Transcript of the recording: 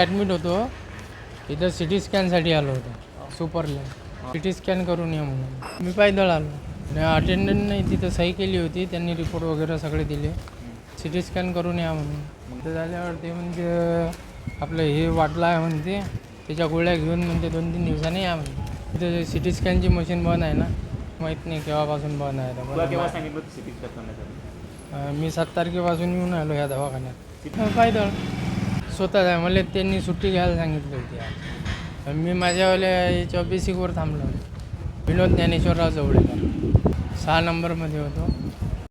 Admit होतो. इथं city स्कॅनसाठी आलो होतो सुपरला. सिटी स्कॅन करून या म्हणून मी पायदळ आलो. आणि अटेंडंटने तिथं सही केली होती. त्यांनी रिपोर्ट वगैरे सगळे दिले. सिटी स्कॅन करून या म्हणून. तिथं झाल्यावर ते म्हणजे आपलं हे वाटलं आहे म्हणते, त्याच्या गोळ्या घेऊन म्हणजे 2-3 दिवसांनी या म्हणते. तिथं सिटी स्कॅनची मशीन बंद आहे ना, माहीत नाही केव्हापासून बंद आहे. केव्हा सांगितलं सिटी स्कॅन करण्यासाठी? मी 7 तारखेपासून येऊन आलो ह्या दवाखान्यात. पायदळ स्वतः आहे. मला त्यांनी सुट्टी घ्यायला सांगितली होती आज. मी माझ्यावाल्या याच्या बेसिकवर थांबलो. विनोद ज्ञानेश्वरराव जवळेकर 6 नंबरमध्ये होतो.